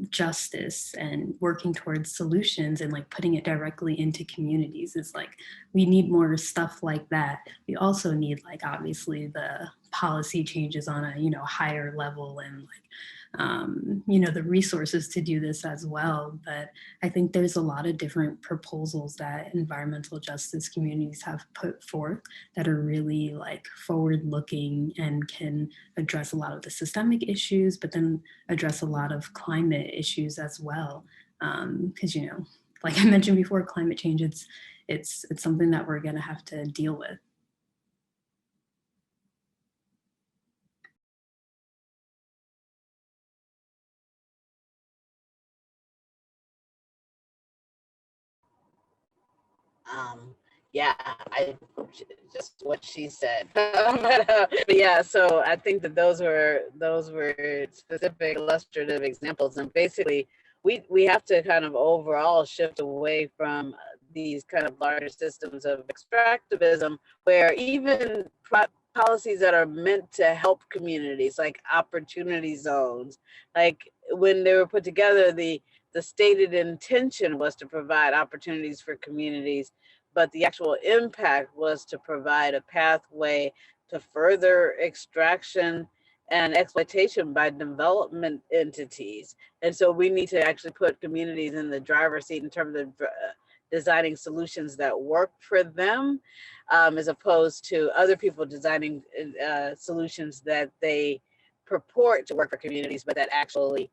S3: justice and working towards solutions and like putting it directly into communities is like, we need more stuff like that. We also need like obviously the policy changes on a, you know, higher level, and like you know, the resources to do this as well. But I think there's a lot of different proposals that environmental justice communities have put forth that are really like forward looking and can address a lot of the systemic issues, but then address a lot of climate issues as well. Because, you know, like I mentioned before, climate change, it's something that we're going to have to deal with.
S4: Yeah, I just what she said. But yeah, so I think that those were specific illustrative examples, and basically we have to kind of overall shift away from these kind of larger systems of extractivism, where even policies that are meant to help communities, like opportunity zones, like when they were put together, the stated intention was to provide opportunities for communities, but the actual impact was to provide a pathway to further extraction and exploitation by development entities. And so we need to actually put communities in the driver's seat in terms of designing solutions that work for them, as opposed to other people designing solutions that they purport to work for communities, but that actually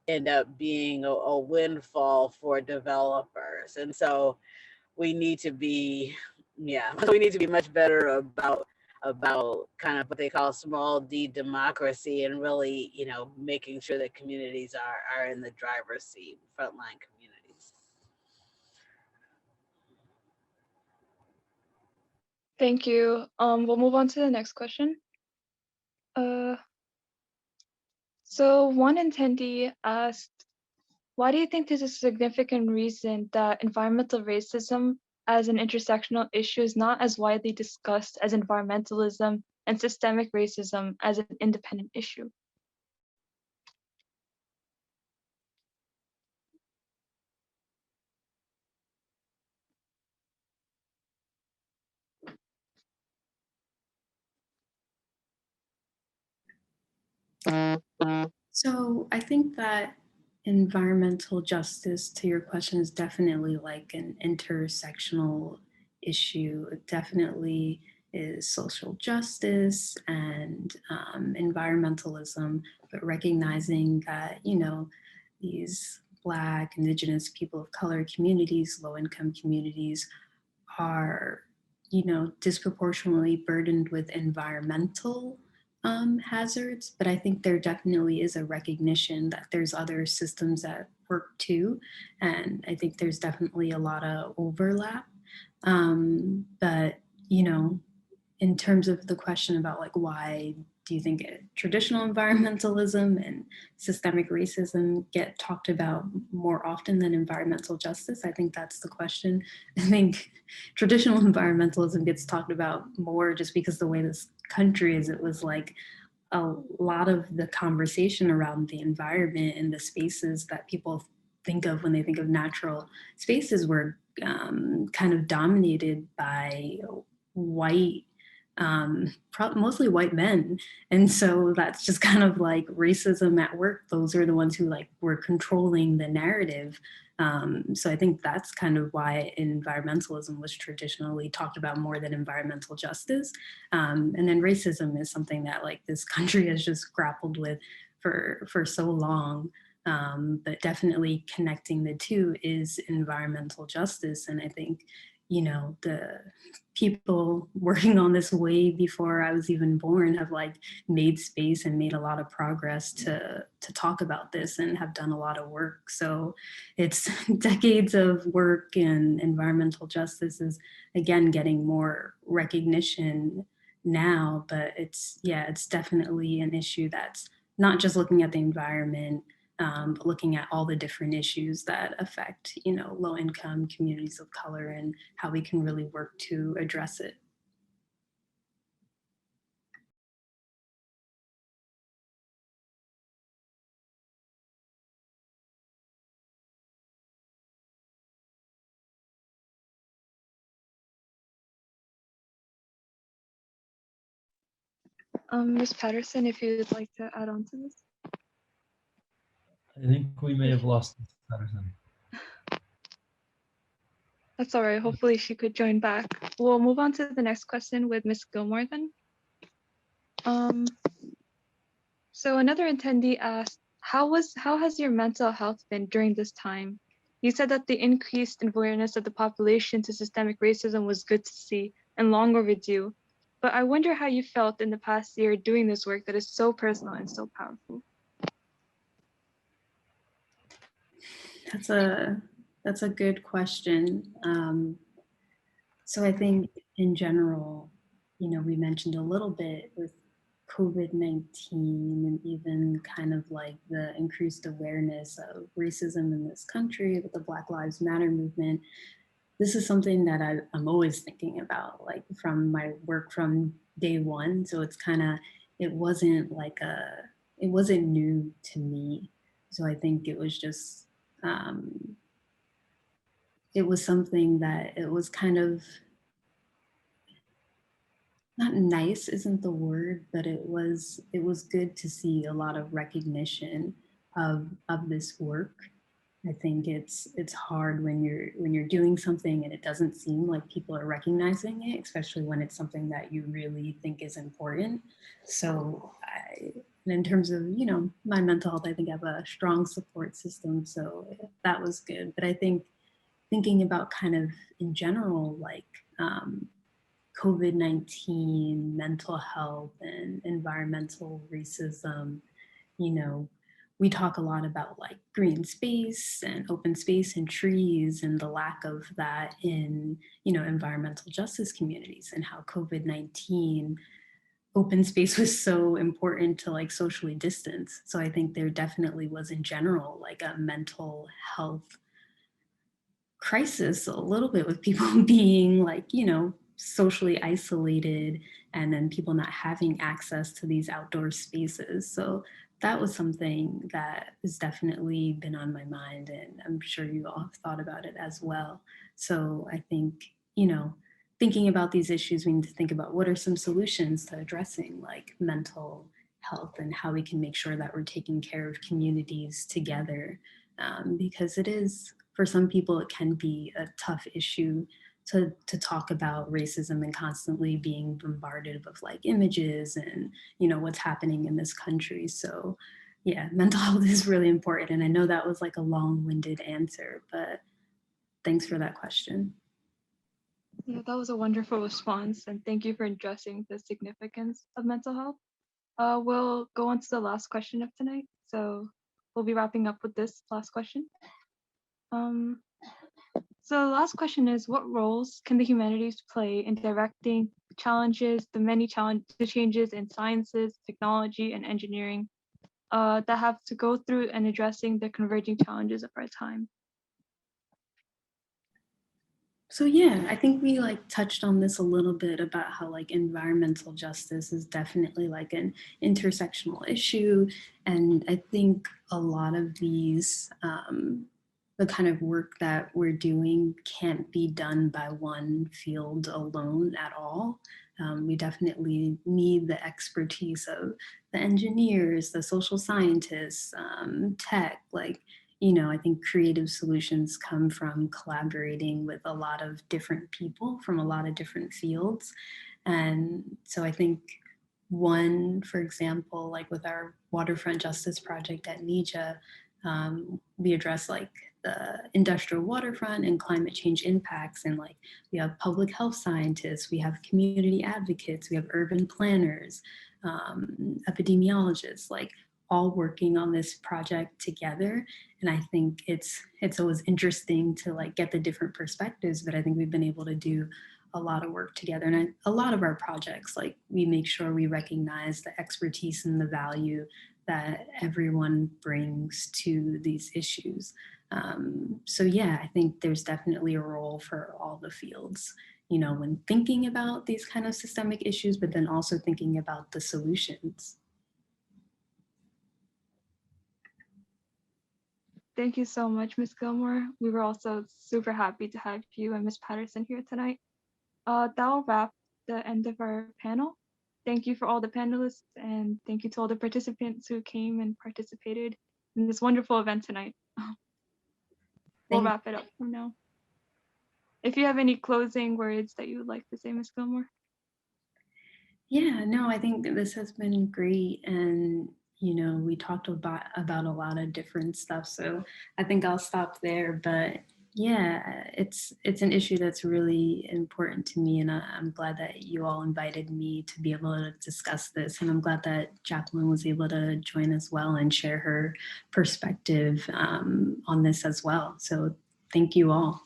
S4: end up being a windfall for developers. And so we need to be, we need to be much better about kind of what they call small d democracy, and really, making sure that communities are in the driver's seat, frontline communities.
S1: Thank you. We'll move on to the next question. So one attendee asked, why do you think there's a significant reason that environmental racism as an intersectional issue is not as widely discussed as environmentalism and systemic racism as an independent issue?
S3: So I think that environmental justice, to your question, is definitely like an intersectional issue. It definitely is social justice and environmentalism, but recognizing that, these Black, Indigenous, people of color communities, low-income communities are, disproportionately burdened with environmental hazards, but I think there definitely is a recognition that there's other systems at work too, and I think there's definitely a lot of overlap. But in terms of the question about like why do you think traditional environmentalism and systemic racism get talked about more often than environmental justice? I think that's the question. I think traditional environmentalism gets talked about more just because the way this country is, it was like a lot of the conversation around the environment and the spaces that people think of when they think of natural spaces were kind of dominated by white, mostly white men. And so that's just kind of like racism at work. Those are the ones who like were controlling the narrative. So I think that's kind of why environmentalism was traditionally talked about more than environmental justice. And then racism is something that like this country has just grappled with for so long. But definitely connecting the two is environmental justice. And I think, the people working on this way before I was even born have like made space and made a lot of progress to talk about this and have done a lot of work. So it's decades of work, and environmental justice is again getting more recognition now, but it's definitely an issue that's not just looking at the environment, but looking at all the different issues that affect, low-income communities of color and how we can really work to address it.
S1: Ms. Patterson, if you'd like to add on to this.
S2: I think we may have lost Ms. Patterson.
S1: That's all right. Hopefully she could join back. We'll move on to the next question with Ms. Gilmore then. So another attendee asked, how has your mental health been during this time? You said that the increased awareness of the population to systemic racism was good to see and long overdue. But I wonder how you felt in the past year doing this work that is so personal and so powerful.
S3: That's a good question. So I think in general, we mentioned a little bit with COVID-19 and even kind of like the increased awareness of racism in this country with the Black Lives Matter movement. This is something that I'm always thinking about, like from my work from day one. So it's kind of, it wasn't new to me. So I think it was just, it was something that it was kind of, not nice isn't the word, but it was good to see a lot of recognition of this work. I think it's hard when you're doing something and it doesn't seem like people are recognizing it, especially when it's something that you really think is important. So in terms of, you know, my mental health, I think I have a strong support system. So that was good. But I think thinking about kind of in general, like COVID-19, mental health and environmental racism, you know, we talk a lot about like green space and open space and trees and the lack of that in, you know, environmental justice communities, and how COVID-19 open space was so important to like socially distance. So I think there definitely was in general like a mental health crisis a little bit, with people being like, you know, socially isolated, and then people not having access to these outdoor spaces. So that was something that has definitely been on my mind, and I'm sure you all have thought about it as well. So I think, you know, thinking about these issues, we need to think about what are some solutions to addressing like mental health, and how we can make sure that we're taking care of communities together, because it is, for some people, it can be a tough issue to talk about racism and constantly being bombarded with like images and, you know, what's happening in this country. So yeah, mental health is really important. And I know that was like a long-winded answer, but thanks for that question.
S1: Yeah, that was a wonderful response, and thank you for addressing the significance of mental health. We'll go on to the last question of tonight. So we'll be wrapping up with this last question. So the last question is, what roles can the humanities play in directing challenges, the changes in sciences, technology, and engineering that have to go through and addressing the converging challenges of our time?
S3: So yeah, I think we like touched on this a little bit about how like environmental justice is definitely like an intersectional issue. And I think a lot of these, the kind of work that we're doing can't be done by one field alone at all. We definitely need the expertise of the engineers, the social scientists, tech, like, you know, I think creative solutions come from collaborating with a lot of different people from a lot of different fields. And so I think one, for example, like with our Waterfront Justice Project at NYC, we address like the industrial waterfront and climate change impacts. And like we have public health scientists, we have community advocates, we have urban planners, epidemiologists, like all working on this project together. And I think it's always interesting to like get the different perspectives, but I think we've been able to do a lot of work together. And a lot of our projects, like we make sure we recognize the expertise and the value that everyone brings to these issues. So yeah, I think there's definitely a role for all the fields, you know, when thinking about these kind of systemic issues, but then also thinking about the solutions.
S1: Thank you so much, Ms. Gilmore. We were also super happy to have you and Ms. Patterson here tonight. That'll wrap the end of our panel. Thank you for all the panelists, and thank you to all the participants who came and participated in this wonderful event tonight. We'll wrap it up from now. If you have any closing words that you would like to say, Ms. Gilmore.
S3: Yeah, no, I think this has been great. And, you know, we talked about a lot of different stuff. So I think I'll stop there. But yeah, it's an issue that's really important to me. And I'm glad that you all invited me to be able to discuss this. And I'm glad that Jacqueline was able to join as well and share her perspective on this as well. So thank you all.